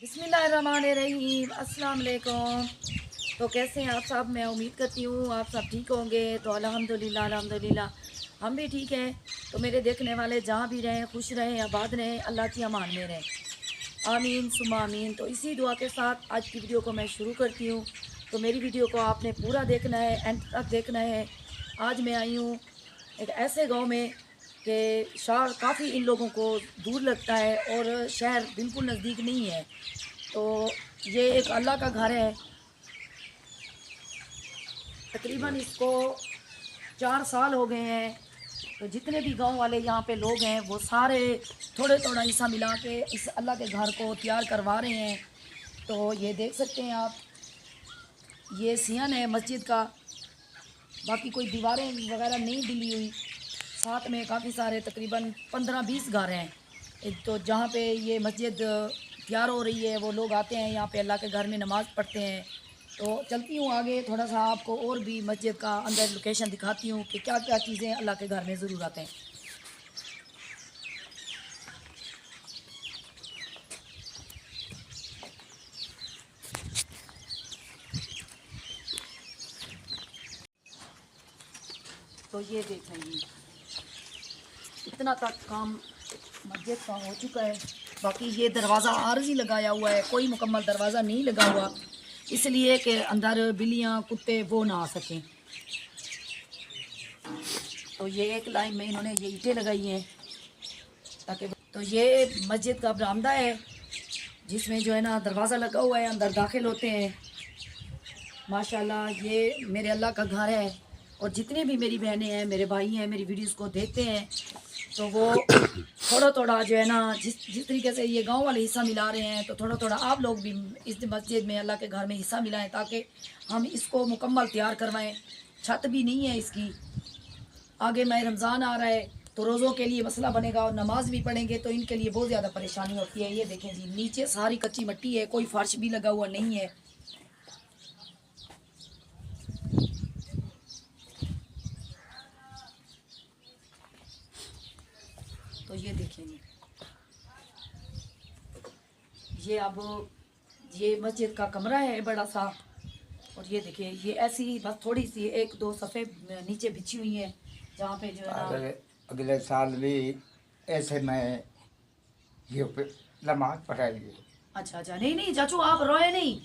बिस्मिल्लाहिर्रहमानिर्रहीम, अस्सलाम वालेकुम। तो कैसे हैं आप सब? मैं उम्मीद करती हूँ आप सब ठीक होंगे। तो अल्हम्दुलिल्लाह अल्हम्दुलिल्लाह हम भी ठीक हैं। तो मेरे देखने वाले जहाँ भी रहें खुश रहें आबाद रहें, अल्लाह की अमान में रहें, आमीन सुमा आमीन। तो इसी दुआ के साथ आज की वीडियो को मैं शुरू करती हूँ। तो मेरी वीडियो को आपने पूरा देखना है, एंड तक देखना है। आज मैं आई हूँ एक ऐसे गांव में कि शहर काफ़ी इन लोगों को दूर लगता है और शहर बिल्कुल नज़दीक नहीं है। तो ये एक अल्लाह का घर है। तकरीबन इसको 4 साल हो गए हैं। तो जितने भी गांव वाले यहाँ पे लोग हैं वो सारे थोड़े थोड़ा हिस्सा मिला के इस अल्लाह के घर को तैयार करवा रहे हैं। तो ये देख सकते हैं आप, ये सियन है मस्जिद का। बाकी कोई दीवारें वगैरह नहीं डली हुई। साथ में काफ़ी सारे तकरीबन 15-20 घर हैं। तो जहाँ पे ये मस्जिद तैयार हो रही है वो लोग आते हैं यहाँ पे अल्लाह के घर में नमाज़ पढ़ते हैं। तो चलती हूँ आगे, थोड़ा सा आपको और भी मस्जिद का अंदर लोकेशन दिखाती हूँ कि क्या क्या चीज़ें अल्लाह के घर में ज़रूर आते हैं। तो ये देखें जी, इतना तक काम मस्जिद का हो चुका है। बाकी ये दरवाज़ा आर्जी लगाया हुआ है, कोई मुकम्मल दरवाज़ा नहीं लगा हुआ, इसलिए कि अंदर बिल्लियाँ कुत्ते वो ना आ सकें। तो ये एक लाइन में इन्होंने ये ईंटें लगाई हैं ताकि, तो ये मस्जिद का बरामदा है जिसमें जो है ना दरवाज़ा लगा हुआ है, अंदर दाखिल होते हैं। माशाल्लाह ये मेरे अल्लाह का घर है। और जितने भी मेरी बहनें हैं, मेरे भाई हैं, मेरी वीडियोस को देखते हैं, तो वो थोड़ा थोड़ा जो है ना जिस तरीके से ये गांव वाले हिस्सा मिला रहे हैं, तो थोड़ा थोड़ा आप लोग भी इस मस्जिद में अल्लाह के घर में हिस्सा मिलाएं ताकि हम इसको मुकम्मल तैयार करवाएं। छत भी नहीं है इसकी। आगे मैं रमज़ान आ रहा है तो रोज़ों के लिए मसला बनेगा और नमाज भी पढ़ेंगे तो इनके लिए बहुत ज़्यादा परेशानी होती है। ये देखें जी, नीचे सारी कच्ची मिट्टी है, कोई फर्श भी लगा हुआ नहीं है। तो ये देखें जी, ये अब ये मस्जिद का कमरा है बड़ा सा। और ये देखिए, ये ऐसी बस थोड़ी सी 1-2 सफ़े नीचे बिछी हुई है जहाँ पे जो है ना अगले साल भी ऐसे में ये नमाज पढ़ाएंगे। अच्छा अच्छा, नहीं नहीं चाचू आप रोए नहीं।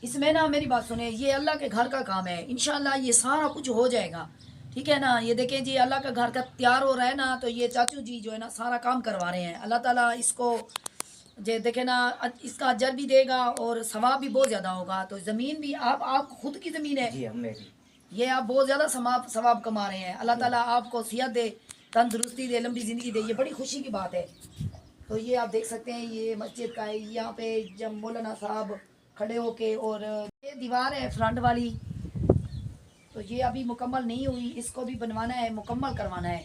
इसमें ना मेरी बात सुने, ये अल्लाह के घर का काम है, इंशाल्लाह ये सारा कुछ हो जाएगा। ठीक है ना। ये देखें जी, अल्लाह का घर का तैयार हो रहा है ना, तो ये चाचू जी जो है ना सारा काम करवा रहे हैं। अल्लाह ताला इसको जे देखे ना इसका अजर भी देगा और सवाब भी बहुत ज़्यादा होगा। तो ज़मीन भी आप खुद की ज़मीन है जी, हम मेरी ये, आप बहुत ज़्यादा सवाब सवाब कमा रहे हैं। अल्लाह ताला आपको सेहत दे, तंदुरुस्ती दे, लंबी ज़िंदगी दे, ये बड़ी खुशी की बात है। तो ये आप देख सकते हैं, ये मस्जिद का है। यहाँ पे जब मौलाना साहब खड़े होके, और ये दीवार है फ्रंट वाली, तो ये अभी मुकम्मल नहीं हुई, इसको भी बनवाना है, मुकम्मल करवाना है।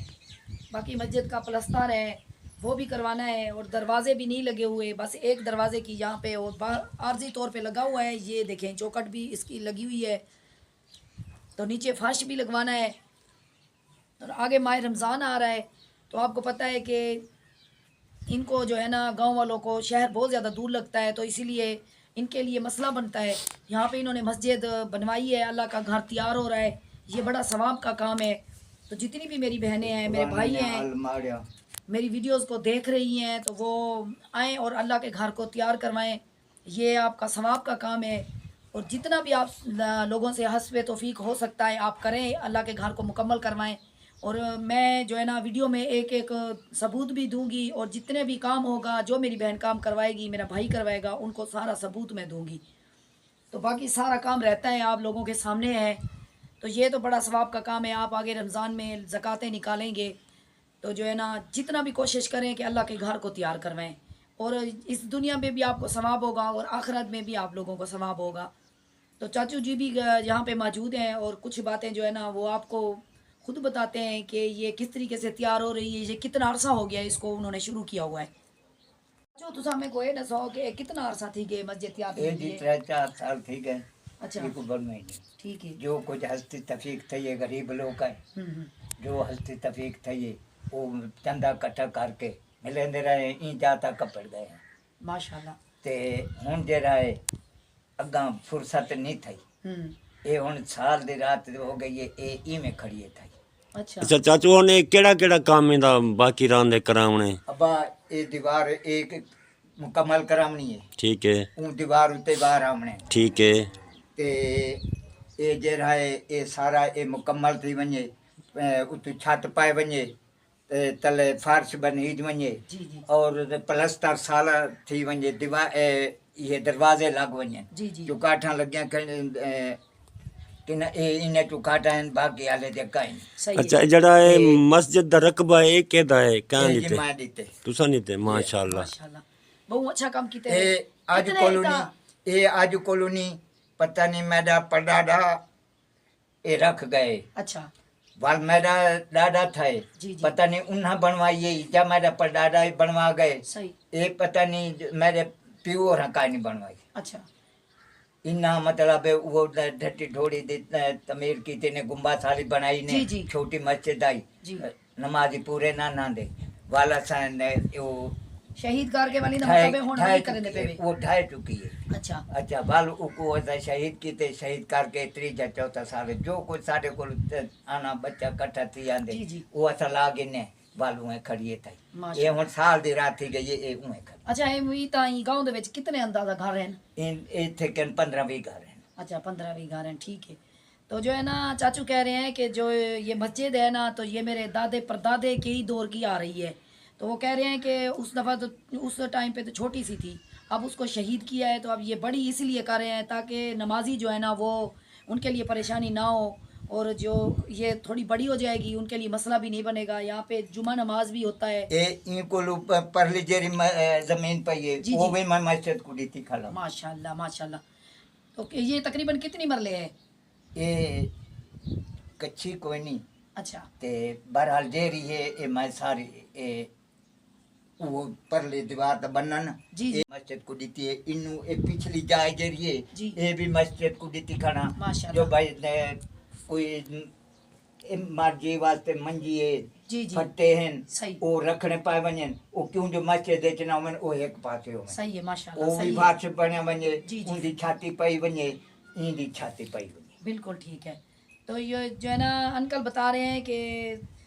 बाकी मस्जिद का प्लस्तर है वो भी करवाना है। और दरवाजे भी नहीं लगे हुए, बस एक दरवाजे की यहाँ पे और आर्जी तौर पे लगा हुआ है। ये देखें चौखट भी इसकी लगी हुई है। तो नीचे फर्श भी लगवाना है। और आगे माह रमज़ान आ रहा है, तो आपको पता है कि इनको जो है ना गांव वालों को शहर बहुत ज़्यादा दूर लगता है, तो इसीलिए इनके लिए मसला बनता है। यहाँ पे इन्होंने मस्जिद बनवाई है, अल्लाह का घर तैयार हो रहा है, ये बड़ा सवाब का काम है। तो जितनी भी मेरी बहनें हैं, मेरे भाई हैं, मेरी वीडियोस को देख रही हैं, तो वो आएँ और अल्लाह के घर को तैयार करवाएं। ये आपका सवाब का काम है। और जितना भी आप लोगों से हस्बे तौफीक हो सकता है आप करें, अल्लाह के घर को मुकम्मल करवाएं। और मैं जो है ना वीडियो में एक एक सबूत भी दूंगी, और जितने भी काम होगा, जो मेरी बहन काम करवाएगी, मेरा भाई करवाएगा, उनको सारा सबूत मैं दूंगी। तो बाकी सारा काम रहता है आप लोगों के सामने है। तो ये तो बड़ा सवाब का काम है। आप आगे रमज़ान में ज़कातें निकालेंगे, तो जो है ना जितना भी कोशिश करें कि अल्लाह के घर को तैयार करवाएं। और इस दुनिया में भी आपको सवाब होगा और आखिरत में भी आप लोगों को सवाब होगा। तो चाचू जी भी यहाँ पे मौजूद हैं और कुछ बातें जो है ना वो आपको खुद बताते हैं कि ये किस तरीके से तैयार हो रही है, ये कितना अरसा हो गया इसको उन्होंने शुरू किया हुआ है। चाचू तुम हमें कोई दसो कि कितना अरसा थी कि मस्जिद तैयार ये हुई जी है? 3-4 साल ठीक है। अच्छा, ये को बड़ महीने ठीक है। जो कुछ हस्ती तफीक थी ये गरीब लोग है, हम्म। जो हस्ती तफीक थी ये वो चंदा इकट्ठा करके मिलेंदे रहे, ई जाता कपड़ गए हैं। माशाल्लाह। ते हुण जेड़ा है अगा फुर्सत नहीं थी ये हुण साल दी रात हो गई है ये इवें खड़ी है थी अच्छा अच्छा चाचू ने केड़ा केड़ा काम इंदा बाकी रांदे करावणे अबा ये दीवार एक मुकम्मल करावनी है ठीक है उन दीवार उत्ते बाहर आवणे ठीक है ते ये जेड़ा है ये सारा ये मुकम्मल थी वने उते छत पाए वने ते तले फर्श बनी वने जी जी और प्लस्तर साला थी वने दीवार ये दरवाजे लग वने जी जी जो काठा लग्या कि इन्हें चुकाटा हैं बाकी आले देखा ही सही अच्छा है जड़ा है ये- मस्जिद दा रकबा है केदा है कहां ये नीते मां दीते तुसा नीते माशाल्लाह माशाल्लाह बहुत अच्छा काम कीते ये हैं आज कितने कॉलोनी इतना- ये आज कॉलोनी पता नहीं मेरा पड़ाड़ा ये रख गए अच्छा वाल मेरा डाडा था जी, जी। पता नहीं उन्हें बनवाई ये जब मेरा पड़ाड़ा ही बनवा गए सही ये पता नहीं मेरे प्यो और का नहीं बनवाई अच्छा इन्ना मतलब है वो ढट्टी ढोड़ी दी तमीर की तेने गुम्बा साली बनाई ने जी, जी। छोटी मस्जिद आई जी। नमाजी पूरे ना दे वाला सान ने वो शहीद कार के वाली ना ढाई मतलब होने ढाई नहीं करने चुकी पे है, वो ढाई चुकी है अच्छा अच्छा बाल उको ऐसा शहीद कीते शहीद करके 3-4 साल जो कुछ साढ़े को आना बच्चा कट्ठा थी आंदे जी, जी। वो ऐसा लागे ने बालू है खड़िए थी माशा ये हुन साल दी रात थी गई ये उहे खड़ी अच्छा ਇਹ ਵੀ ਤਾਂ ਹੀ गांव ਦੇ ਵਿੱਚ कितने अंदाजा घर हैं इन इथे कन 15-20 घर हैं अच्छा 15-20 घर हैं ठीक है तो जो है ना चाचू कह रहे हैं कि जो ये मस्जिद है ना तो ये मेरे दादे परदादे के ही दौर की आ रही है तो वो कह रहे हैं कि उस दफ़ा तो उस टाइम पे तो छोटी सी थी अब उसको शहीद किया है तो अब ये बड़ी इसलिए कर रहे हैं ताकि नमाजी जो है ना वो उनके लिए परेशानी ना हो और जो ये थोड़ी बड़ी हो जाएगी उनके लिए मसला भी नहीं बनेगा यहाँ पे जुमा नमाज भी होता है ये इनको परली जेरी जमीन पे ये जी, वो जी। भी मैं मस्जिद को दी थी खला माशाल्लाह माशाल्लाह तो ये तकरीबन कितनी मरले है ये कच्ची कोई नहीं अच्छा ते बहरहाल जेरी है ये मैं सारी ये वो परली दीवार तो बनन जी, जी। ये मस्जिद को दी थी इनु ये पिछली जाए जेरी है जी। ये भी मस्जिद को दी थी खाना माशाल्लाह। जो भाई ने कोई मर्जी वास्ते मंजी है जी, जी। फट्टे हैं सही। वो रखने पाए वने वो क्यों जो मस्जिद चना मन वो एक पासे हो सही है माशाल्लाह वो भी सही है फार्श बने वने जी, जी। उनकी छाती पई वने इंदी छाती पई वने बिल्कुल ठीक है तो ये जो है ना अंकल बता रहे हैं कि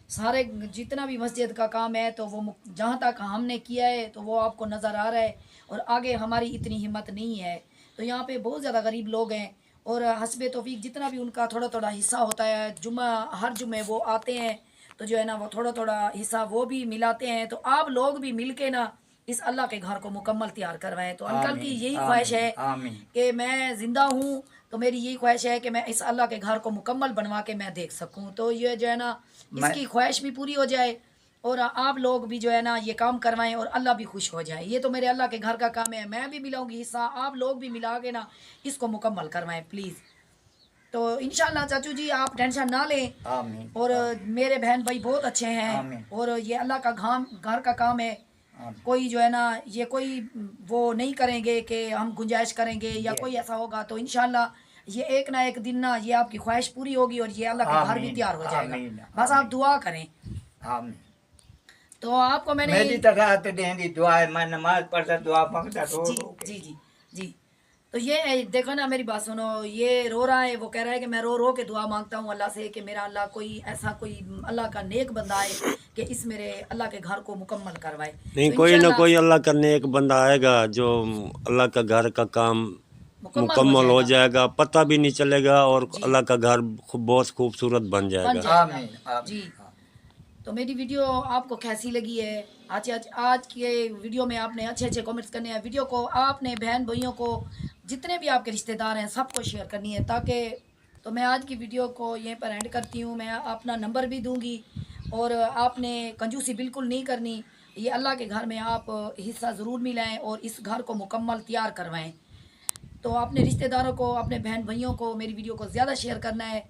सारे जितना भी मस्जिद का काम है तो वो जहाँ तक हमने किया है तो वो आपको नज़र आ रहा है और आगे हमारी इतनी हिम्मत नहीं है तो यहाँ पे बहुत ज़्यादा गरीब लोग हैं और हस्बे तौफीक जितना भी उनका थोड़ा थोड़ा हिस्सा होता है जुम्मा हर जुम्मे वो आते हैं तो जो है ना वो थोड़ा थोड़ा हिस्सा वो भी मिलाते हैं तो आप लोग भी मिल के ना इस अल्लाह के घर को मुकम्मल तैयार करवाएं तो अंकल की आमीन, यही ख्वाहिश है आमीन। कि मैं ज़िंदा हूँ तो मेरी यही ख्वाहिश है कि मैं इस अल्लाह के घर को मुकम्मल बनवा के मैं देख सकूँ तो ये जो है ना इसकी ख्वाहिश भी पूरी हो जाए और आप लोग भी जो है ना ये काम करवाएं और अल्लाह भी खुश हो जाए ये तो मेरे अल्लाह के घर का काम है मैं भी मिलाऊंगी हिस्सा आप लोग भी मिला के ना इसको मुकम्मल करवाएं प्लीज़ तो इंशाल्लाह चाचू जी आप टेंशन ना लें आमीन और मेरे बहन भाई बहुत अच्छे हैं आमीन। और ये अल्लाह का घर का काम है आमीन। कोई जो है ना ये कोई वो नहीं करेंगे कि हम गुंजाइश करेंगे या ये। कोई ऐसा होगा तो इंशाल्लाह ये एक ना एक दिन ना ये आपकी ख्वाहिश पूरी होगी और ये अल्लाह के घर भी आमीन, तैयार हो जाएगा आमीन, बस आप दुआ करें आमीन तो आपको मैंने मेरी तरह तो देंदी दुआ है मैं नमाज पढ़ता दुआ मांगता रो जी रो के। जी जी जी तो ये देखो ना मेरी बात सुनो ये रो रहा है वो कह रहा है कि मैं रो रो के दुआ मांगता हूँ अल्लाह से कि मेरा अल्लाह कोई ऐसा कोई अल्लाह का नेक बंदा है कि इस मेरे अल्लाह के घर को मुकम्मल करवाए नहीं तो कोई ना इंशाल्लाह कोई अल्लाह का नेक बंदा आएगा जो अल्लाह का घर का काम मुकम्मल हो जाएगा पता भी नहीं चलेगा और अल्लाह का घर बहुत खूबसूरत बन जाएगा आमीन जी आमीन तो मेरी वीडियो आपको कैसी लगी है आज के वीडियो में आपने अच्छे अच्छे कमेंट्स करने हैं वीडियो को आपने बहन भाइयों को जितने भी आपके रिश्तेदार हैं सबको शेयर करनी है ताकि तो मैं आज की वीडियो को यहीं पर एंड करती हूँ मैं अपना नंबर भी दूंगी और आपने कंजूसी बिल्कुल नहीं करनी ये अल्लाह के घर में आप हिस्सा ज़रूर मिलाएं और इस घर को मुकम्मल तैयार करवाएं तो अपने रिश्तेदारों को अपने बहन भाइयों को मेरी वीडियो को ज़्यादा शेयर करना है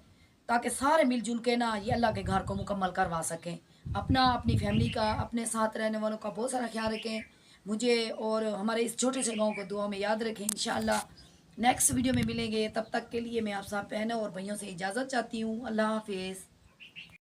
ताकि सारे मिलजुल के ना ये अल्लाह के घर को मुकम्मल करवा सकें अपना अपनी फैमिली का अपने साथ रहने वालों का बहुत सारा ख्याल रखें मुझे और हमारे इस छोटे से गांव को दुआ में याद रखें इंशाअल्लाह नेक्स्ट वीडियो में मिलेंगे तब तक के लिए मैं आप सब बहनों और भाइयों से इजाज़त चाहती हूँ अल्लाह हाफिज़।